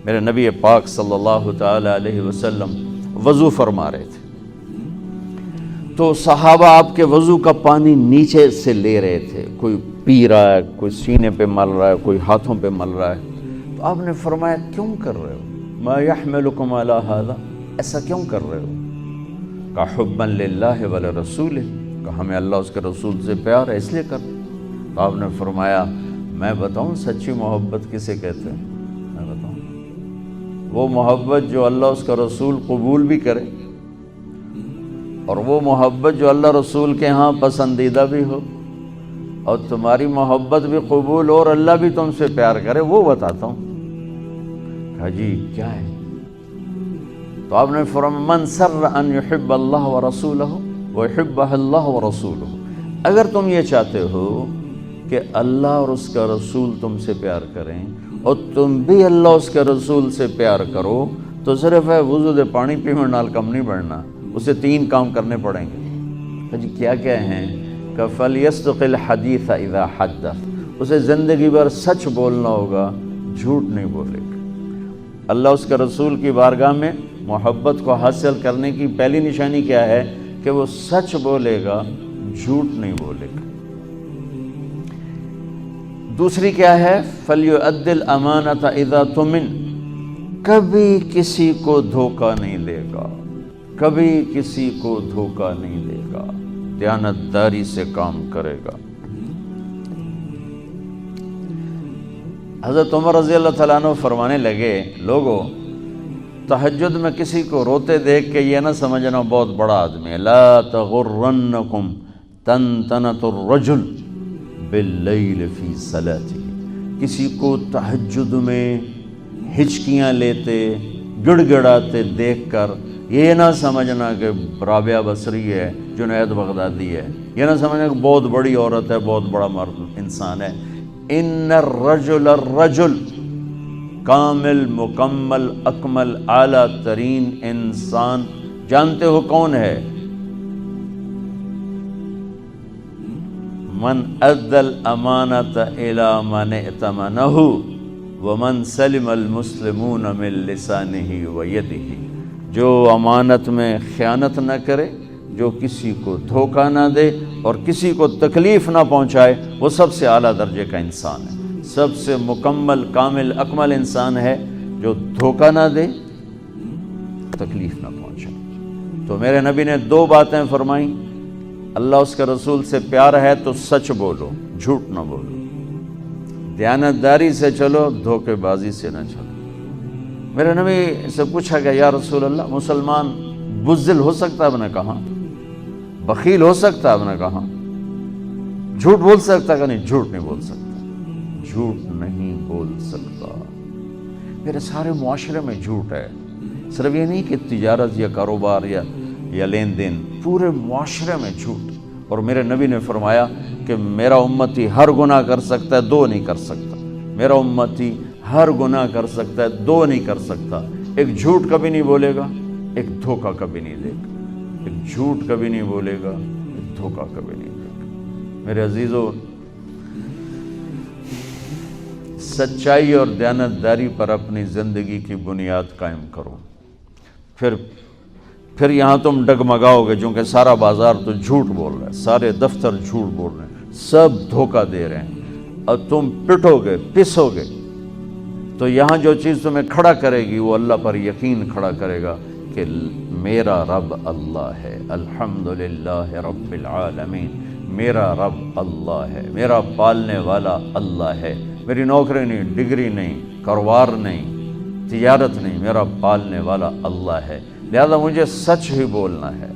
میرے نبی پاک صلی اللہ تعالی علیہ وسلم وضو فرما رہے تھے، تو صحابہ آپ کے وضو کا پانی نیچے سے لے رہے تھے، کوئی پی رہا ہے، کوئی سینے پہ مل رہا ہے، کوئی ہاتھوں پہ مل رہا ہے، تو آپ نے فرمایا کیوں کر رہے ہو؟ ما یحملکم علی ھذا، ایسا کیوں کر رہے ہو؟ کہ حبا للہ ولرسولہ، کہ ہمیں اللہ اس کے رسول سے پیار ہے اس لیے کر رہے ہیں۔ تو آپ نے فرمایا میں بتاؤں سچی محبت کسے کہتے ہیں؟ میں بتاؤں، وہ محبت جو اللہ اس کا رسول قبول بھی کرے، اور وہ محبت جو اللہ رسول کے ہاں پسندیدہ بھی ہو، اور تمہاری محبت بھی قبول ہو اور اللہ بھی تم سے پیار کرے، وہ بتاتا ہوں۔ کہا جی کیا ہے؟ تو آپ نے فرمایا من سر ان یحب اللہ ورسولہ ویحبہ اللہ ورسولہ، اگر تم یہ چاہتے ہو کہ اللہ اور اس کا رسول تم سے پیار کریں اور تم بھی اللہ اس کے رسول سے پیار کرو، تو صرف ہے وضو دے پانی پینے نال کم نہیں بڑھنا، اسے 3 کام کرنے پڑیں گے۔ جی کیا کیا ہیں؟ کہ فَلْيَصْدُقِ الْحَدِيثَ إِذَا حَدَّثَ، اسے زندگی بھر سچ بولنا ہوگا، جھوٹ نہیں بولے گا۔ اللہ اس کے رسول کی بارگاہ میں محبت کو حاصل کرنے کی پہلی نشانی کیا ہے؟ کہ وہ سچ بولے گا، جھوٹ نہیں بولے گا۔ دوسری کیا ہے؟ فَلْيُؤَدِّ الْأَمَانَةَ إِذَا تُؤْمِنَ، کبھی کسی کو دھوکہ نہیں دے گا، کبھی کسی کو دھوکہ نہیں دے گا، دیانتداری سے کام کرے گا۔ حضرت عمر رضی اللہ تعالیٰ عنہ فرمانے لگے لوگو تہجد میں کسی کو روتے دیکھ کے یہ نہ سمجھنا بہت بڑا آدمی ہے، لا تغرنکم تنتنۃ الرجل باللیل فی صلاتہ، کسی کو تہجد میں ہچکیاں لیتے گڑ گڑاتے دیکھ کر یہ نہ سمجھنا کہ رابعہ بصری ہے، جنید بغدادی ہے، یہ نہ سمجھنا کہ بہت بڑی عورت ہے، بہت بڑا مرد انسان ہے۔ ان الرجل کامل، مکمل، اکمل، اعلیٰ ترین انسان جانتے ہو کون ہے؟ من ادى الامانۃ الی من ائتمنہ ومن سلم المسلمون من لسانہ ویدہ، جو امانت میں خیانت نہ کرے، جو کسی کو دھوکہ نہ دے اور کسی کو تکلیف نہ پہنچائے، وہ سب سے اعلیٰ درجے کا انسان ہے، سب سے مکمل، کامل، اکمل انسان ہے جو دھوکہ نہ دے، تکلیف نہ پہنچائے۔ تو میرے نبی نے 2 باتیں فرمائیں، اللہ اس کے رسول سے پیار ہے تو سچ بولو، جھوٹ نہ بولو، دیانتداری سے چلو، دھوکے بازی سے نہ چلو۔ میرے نبی سے پوچھا گیا یا رسول اللہ مسلمان بزدل ہو سکتا ہے؟ آپ نے کہا بخیل ہو سکتا ہے؟ آپ نے کہا جھوٹ بول سکتا ہے؟ کہ نہیں، جھوٹ نہیں بول سکتا، جھوٹ نہیں بول سکتا۔ میرے سارے معاشرے میں جھوٹ ہے، صرف یہ نہیں کہ تجارت یا کاروبار یا لین دین، پورے معاشرے میں جھوٹ۔ اور میرے نبی نے فرمایا کہ میرا امتی ہر گناہ کر سکتا ہے، 2 نہیں کر سکتا، میرا امتی ہر گناہ کر سکتا ہے، 2 نہیں کر سکتا، ایک جھوٹ کبھی نہیں بولے گا، ایک دھوکہ کبھی نہیں دے گا، ایک جھوٹ کبھی نہیں بولے گا، ایک دھوکہ کبھی نہیں دے گا۔ میرے عزیزو، سچائی اور دیانتداری پر اپنی زندگی کی بنیاد قائم کرو، پھر یہاں تم ڈگمگاؤ گے، چونکہ سارا بازار تو جھوٹ بول رہا ہے، سارے دفتر جھوٹ بول رہے ہیں، سب دھوکہ دے رہے ہیں، اور تم پٹو گے، پسو گے، تو یہاں جو چیز تمہیں کھڑا کرے گی وہ اللہ پر یقین کھڑا کرے گا کہ میرا رب اللہ ہے، الحمدللہ رب العالمین، میرا رب اللہ ہے، میرا پالنے والا اللہ ہے، میری نوکری نہیں، ڈگری نہیں، کاروبار نہیں، تجارت نہیں، میرا پالنے والا اللہ ہے، لہذا مجھے سچ ہی بولنا ہے۔